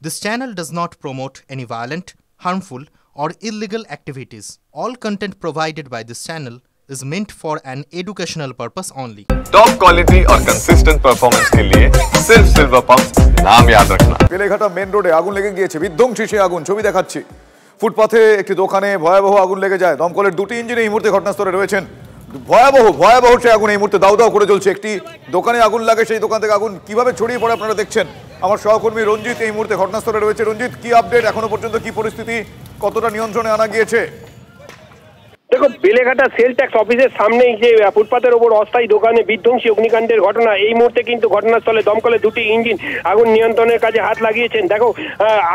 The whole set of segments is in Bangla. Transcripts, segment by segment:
This channel does not promote any violent, harmful, or illegal activities. All content provided by this channel is meant for an educational purpose only. Top quality और कंसिस्टेंट परफॉर्मेंस के लिए सिर्फ सिल्वर पंप्स नाम याद रखना। বেলেঘাটা মেন রোডে আগুন লেগে গিয়েছে, বিধ্বংসী সেই আগুন ছবি দেখাচ্ছি। ফুটপাথে একটি দোকানে ভয়াবহ আগুন লেগে যায়। দমকলের দুটি ইঞ্জিন এই মুহূর্তে ঘটনাস্থলে রয়েছেন। ভয়াবহ সেই আগুন এই মুহূর্তে দাউ দাউ করে জ্বলছে। একটি দোকানে আগুন লাগে, সেই দোকান থেকে আগুন কিভাবে ছড়িয়ে পড়ে আপনারা দেখছেন। আমার সহকর্মী রঞ্জিত এই মুহূর্তে ঘটনাস্থলে রয়েছে। রঞ্জিত, কি আপডেট এখনো পর্যন্ত, কি পরিস্থিতি, কতটা নিয়ন্ত্রণে আনা গিয়েছে? দেখো, বেলেঘাটা সেল ট্যাক্স অফিসের সামনেই যে ফুটপাতের ওপর অস্থায়ী দোকানে বিধ্বংসী অগ্নিকাণ্ডের ঘটনা, এই মুহূর্তে কিন্তু ঘটনাস্থলে দমকলের দুটি ইঞ্জিন আগুন নিয়ন্ত্রণের কাজে হাত লাগিয়েছেন। দেখো,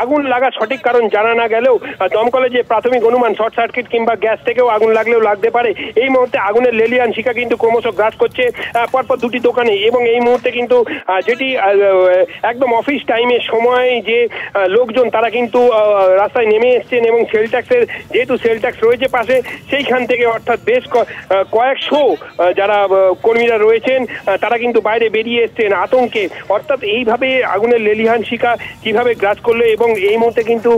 আগুন লাগা সঠিক কারণ জানা না গেলেও দমকলের যে প্রাথমিক অনুমান শর্ট সার্কিট কিংবা গ্যাস থেকেও আগুন লাগলেও লাগতে পারে। এই মুহূর্তে আগুনের লেলিয়ান শিখা কিন্তু ক্রমশ গ্রাস করছে পরপর দুটি দোকানে, এবং এই মুহূর্তে কিন্তু যেটি একদম অফিস টাইমের সময় যে লোকজন তারা কিন্তু রাস্তায় নেমে এসছেন, এবং সেল ট্যাক্সের যেহেতু সেল ট্যাক্স রয়েছে পাশে, সেইখান থেকে অর্থাৎ বেশ কয়েকশো যারা কর্মীরা রয়েছেন তারা কিন্তু বাইরে বেরিয়ে এসছেন আতঙ্কে। অর্থাৎ এইভাবে আগুনের লেলিহান শিখা কিভাবে গ্রাস করলো, এবং এই মুহূর্তে কিন্তু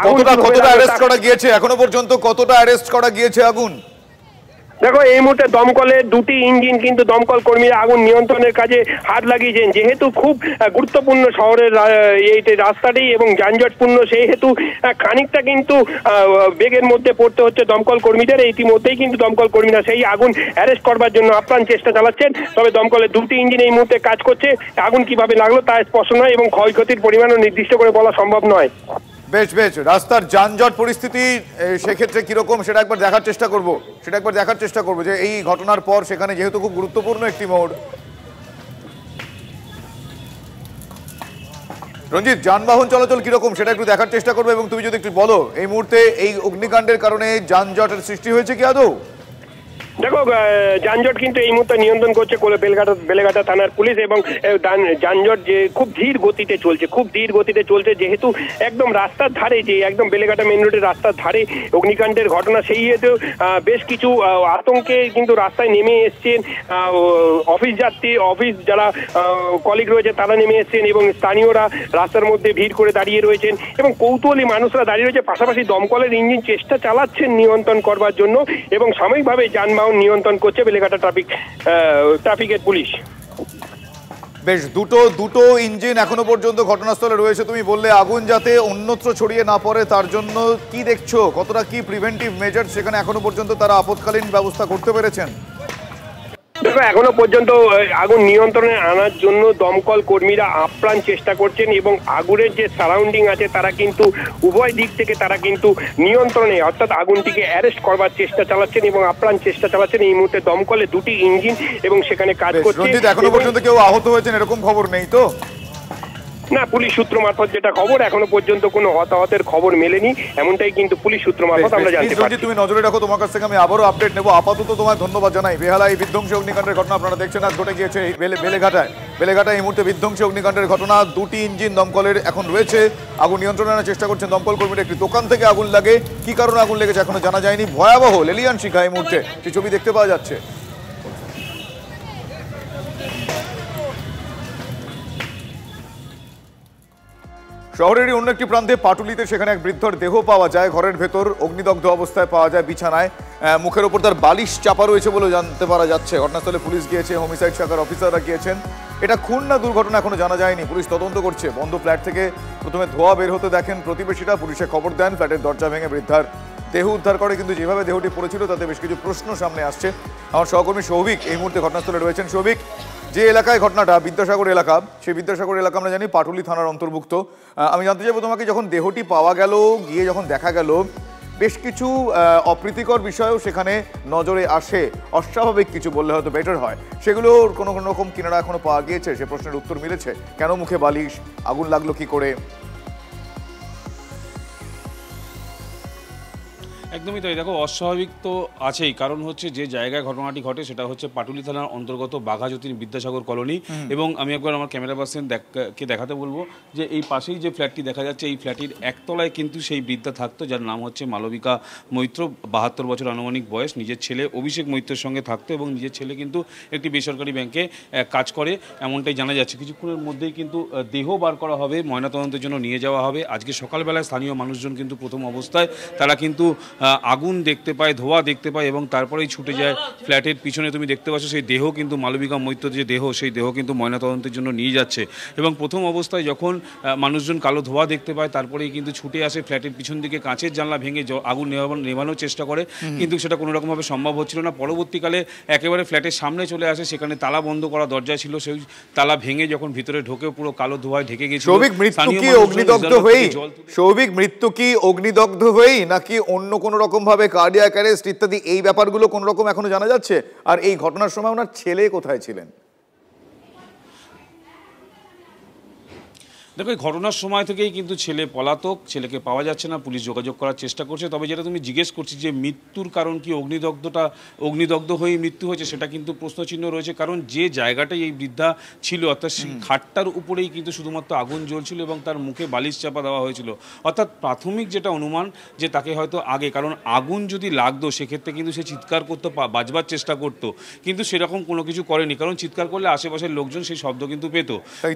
কতটা অ্যারেস্ট করা গিয়েছে এখনো পর্যন্ত, কতটা অ্যারেস্ট করা গিয়েছে আগুন? দেখো, এই মুহূর্তে দমকলের দুটি ইঞ্জিন কিন্তু দমকল কর্মীরা আগুন নিয়ন্ত্রণের কাজে হাত লাগিয়েছেন। যেহেতু খুব গুরুত্বপূর্ণ শহরের এই রাস্তাটি এবং যানজটপূর্ণ, সেই হেতু খানিকটা কিন্তু বেগের মধ্যে পড়তে হচ্ছে দমকল কর্মীদের। ইতিমধ্যেই কিন্তু দমকল কর্মীরা সেই আগুন অ্যারেস্ট করবার জন্য আপ্রাণ চেষ্টা চালাচ্ছেন। তবে দমকলের দুটি ইঞ্জিন এই মুহূর্তে কাজ করছে। আগুন কিভাবে লাগলো তা স্পষ্ট নয়, এবং ক্ষয়ক্ষতির পরিমাণও নির্দিষ্ট করে বলা সম্ভব নয়। বেশ রাস্তার যানজট পরিস্থিতি সেক্ষেত্রে কিরকম সেটা একবার দেখার চেষ্টা করবো যে এই ঘটনার পর সেখানে যেহেতু খুব গুরুত্বপূর্ণ একটি মোড়। রঞ্জিত, যানবাহন চলাচল কিরকম সেটা একটু দেখার চেষ্টা করবো, এবং তুমি যদি একটু বলো এই মুহূর্তে এই অগ্নিকাণ্ডের কারণে যানজটের সৃষ্টি হয়েছে কি আদৌ? দেখো, যানজট কিন্তু এই মুহূর্তে নিয়ন্ত্রণ করছে বেলেঘাটা থানার পুলিশ, এবং যানজট যে খুব ধীর গতিতে চলছে যেহেতু একদম রাস্তার ধারে, যে একদম বেলেঘাটা মেন রোডের রাস্তার ধারে অগ্নিকাণ্ডের ঘটনা, সেই হেতু বেশ কিছু আতঙ্কে কিন্তু রাস্তায় নেমে এসছেন অফিস যাত্রী, অফিস যারা কলিগ রয়েছে তারা নেমে এসছেন, এবং স্থানীয়রা রাস্তার মধ্যে ভিড় করে দাঁড়িয়ে রয়েছেন, এবং কৌতূহলী মানুষরা দাঁড়িয়ে রয়েছে। পাশাপাশি দমকলের ইঞ্জিন চেষ্টা চালাচ্ছেন নিয়ন্ত্রণ করবার জন্য, এবং সাময়িকভাবে যানবাহন নিয়ন্ত্রণ করছে বেলেঘাটা ট্রাফিকের পুলিশ। বেশ, দুটো ইঞ্জিন এখনো পর্যন্ত ঘটনাস্থলে রয়েছে। তুমি বললে আগুন যাতে অন্যত্র ছড়িয়ে না পড়ে তার জন্য কি দেখছো, কতটা কি প্রিভেন্টিভ মেজার সেখানে এখনো পর্যন্ত তারা আপৎকালীন ব্যবস্থা করতে পেরেছেন? দেখো, এখনো পর্যন্ত আগুন নিয়ন্ত্রণে আনার জন্য দমকল কর্মীরা আপ্রাণ চেষ্টা করছেন, এবং আগুনের যে সারাউন্ডিং আছে তারা কিন্তু উভয় দিক থেকে তারা কিন্তু নিয়ন্ত্রণে অর্থাৎ আগুনটিকে অ্যারেস্ট করবার চেষ্টা চালাচ্ছেন এবং আপ্রাণ চেষ্টা চালাচ্ছেন। এই মুহূর্তে দমকলে দুটি ইঞ্জিন এবং সেখানে কাজ করছে। এখনো পর্যন্ত কেউ আহত হয়েছেন এরকম খবর নেই তো? না, পুলিশ সূত্র মারফত যেটা খবর, এখনো পর্যন্ত কোনো হতাহতের খবর মেলেনি, এমনটাই কিন্তু পুলিশ সূত্র মারফত আমরা জানতে পারছি। তুমি নজরে রাখো, তোমার কাছ থেকে আমি আবারও আপডেট নেবো। আপাতত তোমায় ধন্যবাদ জানাই। বেহালা এই বিধ্বংসী অগ্নিকাণ্ডের ঘটনা আপনারা দেখছেন আজ ঘটে গিয়েছে বেলেঘাটায় এই মুহূর্তে বিধ্বংসী অগ্নিকাণ্ডের ঘটনা। দুটি ইঞ্জিন দমকলের এখন রয়েছে, আগুন নিয়ন্ত্রণে আনার চেষ্টা করছেন দমকল কর্মীরা। একটি দোকান থেকে আগুন লাগে, কি কারণে আগুন লেগেছে এখনো জানা যায়নি। ভয়াবহ লেলিয়ান শিখা এই মুহূর্তে সেই ছবি দেখতে পাওয়া যাচ্ছে। শহরেরই অন্য একটি প্রান্তে পাটুলিতে সেখানে এক বৃদ্ধর দেহ পাওয়া যায়। ঘরের ভেতর অগ্নিদগ্ধ অবস্থায় পাওয়া যায়, বিছানায় মুখের ওপর তার বালিশ চাপা রয়েছে বলে জানতে পারা যাচ্ছে। ঘটনাস্থলে পুলিশ গিয়েছে, হোমিসাইড শাখার অফিসাররা গিয়েছেন। এটা খুন না দুর্ঘটনা এখনো জানা যায়নি, পুলিশ তদন্ত করছে। বন্ধ ফ্ল্যাট থেকে প্রথমে ধোঁয়া বের হতে দেখেন প্রতিবেশীরা, পুলিশে খবর দেন। ফ্ল্যাটের দরজা ভেঙে বৃদ্ধার দেহ উদ্ধার করে, কিন্তু যেভাবে দেহটি পড়েছিল তাতে বেশ কিছু প্রশ্ন সামনে আসছে। আমার সহকর্মী সৌভিক এই মুহূর্তে ঘটনাস্থলে রয়েছেন। সৌভিক, যে এলাকায় ঘটনাটা বিদ্যাসাগর এলাকা, সেই বিদ্যাসাগর এলাকা আমরা জানি পাটুলি থানার অন্তর্ভুক্ত। আমি জানতে চাইবো তোমাকে, যখন দেহটি পাওয়া গেল, গিয়ে যখন দেখা গেল বেশ কিছু অপ্রীতিকর বিষয়ও সেখানে নজরে আসে, অস্বাভাবিক কিছু বললে হয়তো বেটার হয়, সেগুলোর কোনো রকম কিনারা এখনো পাওয়া গিয়েছে? সে প্রশ্নের উত্তর মিলেছে? কেন মুখে বালিশ, আগুন লাগলো কি করে? একদমই তাই। দেখো, অস্বাভাবিক তো আছেই, কারণ হচ্ছে যে জায়গায় ঘটনাটি ঘটে সেটা হচ্ছে পাটুলি থানার অন্তর্গত বাঘাযতীন বিদ্যাসাগর কলোনি। এবং আমি একবার আমার ক্যামেরা পার্সনকে দেখাতে বলবো যে এই পাশেই যে ফ্ল্যাটটি দেখা যাচ্ছে, এই ফ্ল্যাটের একতলায় কিন্তু সেই বৃদ্ধা থাকতো, যার নাম হচ্ছে মালবিকা মৈত্র, 72 বছর আনুমানিক বয়স। নিজের ছেলে অভিষেক মৈত্রের সঙ্গে থাকতো এবং নিজের ছেলে কিন্তু একটি বেসরকারি ব্যাংকে কাজ করে, এমনটাই জানা যাচ্ছে। কিছুক্ষণের মধ্যেই কিন্তু দেহ বার করা হবে, ময়নাতদন্তের জন্য নিয়ে যাওয়া হবে। আজকে সকালবেলায় স্থানীয় মানুষজন কিন্তু প্রথম অবস্থায় তারা কিন্তু আগুন দেখতে পায়, ধোঁয়া দেখতে পায় এবং তারপরেই ছুটে যায় ফ্ল্যাটের পিছনে। তুমি দেখতে পাচ্ছ সেই দেহ কিন্তু মালবিকা মৈত্রের যে দেহ, সেই দেহ কিন্তু ময়নাতদন্তের জন্য নিয়ে যাচ্ছে। এবং প্রথম অবস্থায় যখন মানুষজন কালো ধোঁয়া দেখতে পায়, তারপরেই কিন্তু ছুটে আসে ফ্ল্যাটের পিছন দিকে, কাঁচের জানলা ভেঙে আগুন নেভানোর চেষ্টা করে, কিন্তু সেটা কোনো রকমভাবে সম্ভব হচ্ছিল না। পরবর্তীকালে একেবারে ফ্ল্যাটের সামনে চলে আসে, সেখানে তালা বন্ধ করা দরজা ছিল, সেই তালা ভেঙে যখন ভিতরে ঢোকে পুরো কালো ধোঁয়ায় ঢেকে গেছিল। সৌভিক, মৃত্যু কি অগ্নিদগ্ধ হয়েই নাকি অন্য কোনো রকম ভাবে কার্ডিয়াক অ্যারেস্ট ইত্যাদি এই ব্যাপারগুলো কোনো রকম এখনো জানা যাচ্ছে? আর এই ঘটনার সময় ওনার ছেলে কোথায় ছিলেন? দেখো, এই ঘটনার সময় থেকেই কিন্তু ছেলে পলাতক, ছেলেকে পাওয়া যাচ্ছে না, পুলিশ যোগাযোগ করার চেষ্টা করছে। তবে যেটা তুমি জিজ্ঞেস করছি যে মৃত্যুর কারণ কি অগ্নিদগ্ধ হয়ে মৃত্যু হয়েছে, সেটা কিন্তু প্রশ্নচিহ্ন রয়েছে। কারণ যে জায়গাটাই এই বৃদ্ধা ছিল, অর্থাৎ সেই খাটটার উপরেই কিন্তু শুধুমাত্র আগুন জ্বলছিল এবং তার মুখে বালিশ চাপা দেওয়া হয়েছিল। অর্থাৎ প্রাথমিক যেটা অনুমান যে তাকে হয়তো আগে, কারণ আগুন যদি লাগতো সেক্ষেত্রে কিন্তু সে চিৎকার করতো, বাঁচবার চেষ্টা করতো, কিন্তু সেরকম কোনো কিছু করেনি। কারণ চিৎকার করলে আশেপাশের লোকজন সেই শব্দ কিন্তু পেত।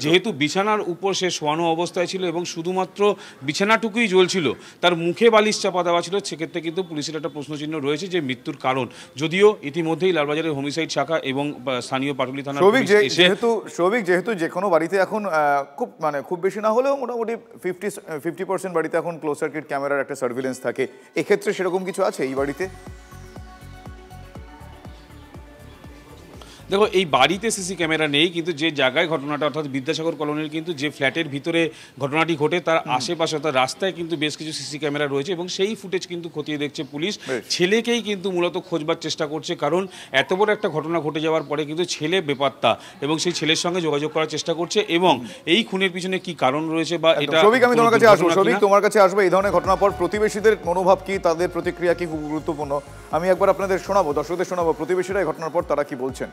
যেহেতু বিছানার উপর সে অবস্থায় ছিল এবং শুধুমাত্র বিছানাটুকুই জ্বলছিল, তার মুখে বালিশ চাপা দেওয়া ছিল, সেক্ষেত্রে কিন্তু পুলিশের একটা প্রশ্নচিহ্ন রয়েছে যে মৃত্যুর কারণ। যদিও ইতিমধ্যেই লালবাজারের হোমিসাইড শাখা এবং স্থানীয় পাটুলি থানা যেহেতু যে কোনো বাড়িতে এখন খুব বেশি না হলেও মোটামুটি 50% বাড়িতে এখন ক্লোজ সার্কিট ক্যামেরার একটা সার্ভিলেন্স থাকে, এক্ষেত্রে সেরকম কিছু আছে এই বাড়িতে? দেখো, এই বাড়িতে সিসি ক্যামেরা নেই, কিন্তু যে জায়গায় ঘটনাটা, অর্থাৎ বিদ্যাসাগর কলোনির কিন্তু যে ফ্ল্যাটের ভিতরে ঘটনাটি ঘটে তার আশেপাশে, অর্থাৎ রাস্তায় কিন্তু বেশ কিছু সিসি ক্যামেরা রয়েছে এবং সেই ফুটেজ কিন্তু খতিয়ে দেখছে পুলিশ। ছেলেকেই কিন্তু মূলত খোঁজবার চেষ্টা করছে, কারণ এত বড় একটা ঘটনা ঘটে যাওয়ার পরে কিন্তু ছেলে বেপাত্তা এবং সেই ছেলের সঙ্গে যোগাযোগ করার চেষ্টা করছে এবং এই খুনের পিছনে কি কারণ রয়েছে বা এটা। আমি তোমার কাছে আসবো, তোমার কাছে আসবো। এই ধরনের ঘটনার পর প্রতিবেশীদের মনোভাব কি, তাদের প্রতিক্রিয়া কি খুব গুরুত্বপূর্ণ। আমি একবার আপনাদের শোনাবো, দর্শকদের শোনাবো প্রতিবেশীরা এই ঘটনার পর তারা কি বলছেন।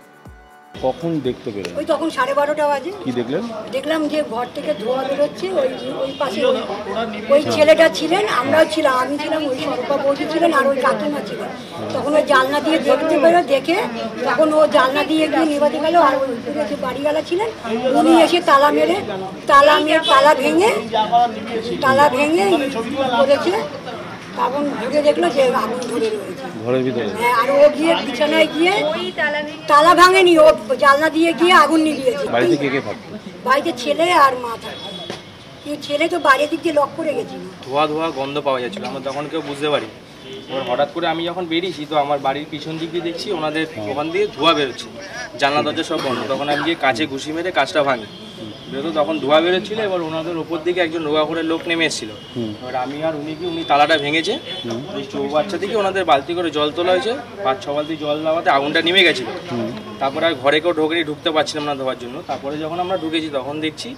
কখন দেখতে পেলেন? ওই তখন 12:30 বাজে। কি দেখলেন? দেখলাম যে ঘর থেকে ধোঁয়া বেরোচ্ছে, ওই পাশে ওই ছেলেটা ছিলেন, আমরাও ছিলাম, আমি ছিলাম, ওই সরপা বৌদি ছিলেন আর ওই কাকিমা ছিলেন। তখন ওই জানলা দিয়ে দেখতে পেলো, দেখে তখন ও জানলা দিয়ে গিয়ে নিবাতে গেল। আর ওই যে বাড়িওয়ালা ছিলেন উনি এসে তালা ভেঙে করেছে। আগুন ঢুকে দেখলো যে আগুন ধরে রয়েছে ঘরের ভিতরে। হ্যাঁ, আর ও গিয়ে বিছানায় গিয়ে তালা ভাঙেনি, ও জানলা দিয়ে গিয়ে আগুন নিভিয়েছে। বাড়িতে কে কে থাকতো? বাড়িতে ছেলে আর মা থাকতো। ছেলে তো বাইরের দিক দিয়ে লক করে গেছিল। ধোয়া গন্ধ পাওয়া যাচ্ছিল, আমরা তখন কেউ বুঝতে পারি। এবার হঠাৎ করে আমি যখন বেরিয়েছি তো আমার বাড়ির পিছন দিক দিয়ে দেখছি ওনাদের ওখান দিয়ে ধোঁয়া বেরোচ্ছে, জানলা দরজা সব বন্ধ। তখন আমি গিয়ে কাছে ঘুষি মেরে কাজটা ভাঙি, যেহেতু তখন ধোঁয়া বেরোচ্ছিল। এবার ওনাদের ওপর দিকে একজন রোগা করে লোক নেমে এসেছিল। এবার আমি আর উনি তালাটা ভেঙেছে, ওই চৌবাচ্চা থেকে ওনাদের বালতি করে জল তোলা হয়েছে, 5-6 বালতি জল দেওয়াতে আগুনটা নেমে গেছিলো। তারপরে আর ঘরে কেউ ঢুকতে পারছিলাম না ধোয়ার জন্য। তারপরে যখন আমরা ঢুকেছি তখন দেখছি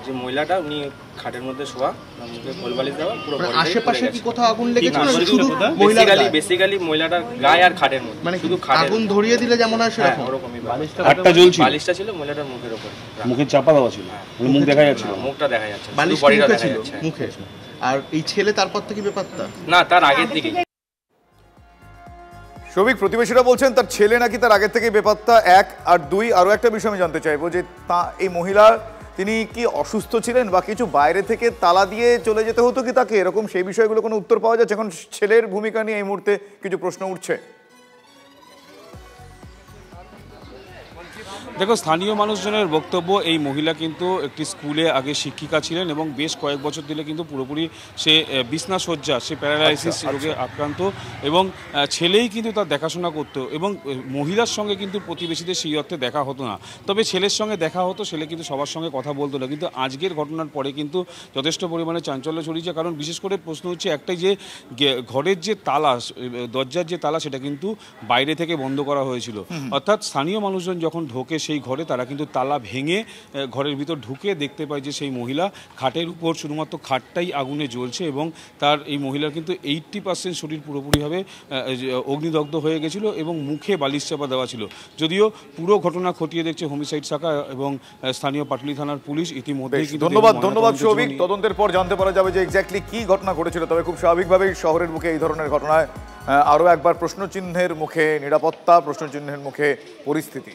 যে মহিলাটা উনি খাটের মধ্যে শোয়া, মুখে খোলবালিশ দেওয়া, পুরো আশেপাশে কি কোথাও আগুন লেগেছিল? শুধু বেসিক্যালি মহিলাটার গায়ে আর খাটের মধ্যে, মানে শুধু আগুন ধরিয়ে দিলে যেমন হয় সেরকম ওরকমই। খাটটা জ্বলছিল, বালিশটা ছিল মহিলাটার মুখের উপর, মুখে চাপা দেওয়া ছিল, মুখ দেখা যাচ্ছিল, মুখটা দেখা যাচ্ছে, বালিশটা মুখে ছিল, মুখে। আর এই ছেলে তারপর থেকে বেপাত্তা? না, তার আগের দিকে। সৌভিক, প্রতিবেশীরা বলছেন তার ছেলে নাকি তার আগের থেকে বেপাত্তা, 1। আর 2, আরো একটা বিষয় আমি জানতে চাইবো যে এই মহিলা তিনি কি অসুস্থ ছিলেন বা কিছু বাইরে থেকে তালা দিয়ে চলে যেতে হতো কি তাকে, এরকম সেই বিষয়গুলো কোনো উত্তর পাওয়া যাচ্ছে? এখন ছেলের ভূমিকা নিয়ে এই মুহূর্তে কিছু প্রশ্ন উঠছে। দেখো, স্থানীয় মানুষজনের বক্তব্য, এই মহিলা কিন্তু একটি স্কুলে আগে শিক্ষিকা ছিলেন এবং বেশ কয়েক বছর দিলে কিন্তু পুরোপুরি সে বিছনা শয্যা, সে প্যারালাইসিস রোগে আক্রান্ত এবং ছেলেই কিন্তু তার দেখাশোনা করতো এবং মহিলার সঙ্গে কিন্তু প্রতিবেশীদের সেই অর্থে দেখা হতো না। তবে ছেলের সঙ্গে দেখা হতো, ছেলে কিন্তু সবার সঙ্গে কথা বলতো না। কিন্তু আজকের ঘটনার পরে কিন্তু যথেষ্ট পরিমাণে চাঞ্চল্য ছড়িয়েছে, কারণ বিশেষ করে প্রশ্ন হচ্ছে একটাই যে ঘরের যে তালা, দরজার যে তালা, সেটা কিন্তু বাইরে থেকে বন্ধ করা হয়েছিল। অর্থাৎ স্থানীয় মানুষজন যখন ঢোকে সেই ঘরে তারা কিন্তু তালা ভেঙে ঘরের ভিতর ঢুকে দেখতে পায় যে সেই মহিলা খাটের উপর শুধুমাত্র খাটটাই আগুনে জ্বলছে এবং তার এই মহিলার কিন্তু 80% শরীর পুরোপুরিভাবে অগ্নিদগ্ধ হয়ে গেছিল এবং মুখে বালিশ চাপা দেওয়া ছিল। যদিও পুরো ঘটনা খতিয়ে দেখছে হোমিসাইড শাখা এবং স্থানীয় পাটুলি থানার পুলিশ ইতিমধ্যেই। ধন্যবাদ সৌভিক। তদন্তের পর জানতে পারা যাবে যে এক্স্যাক্টলি কি ঘটনা ঘটেছিল। তবে খুব স্বাভাবিকভাবেই শহরের মুখে এই ধরনের ঘটনায় আরও একবার প্রশ্নচিহ্নের মুখে নিরাপত্তা, প্রশ্নচিহ্নের মুখে পরিস্থিতি।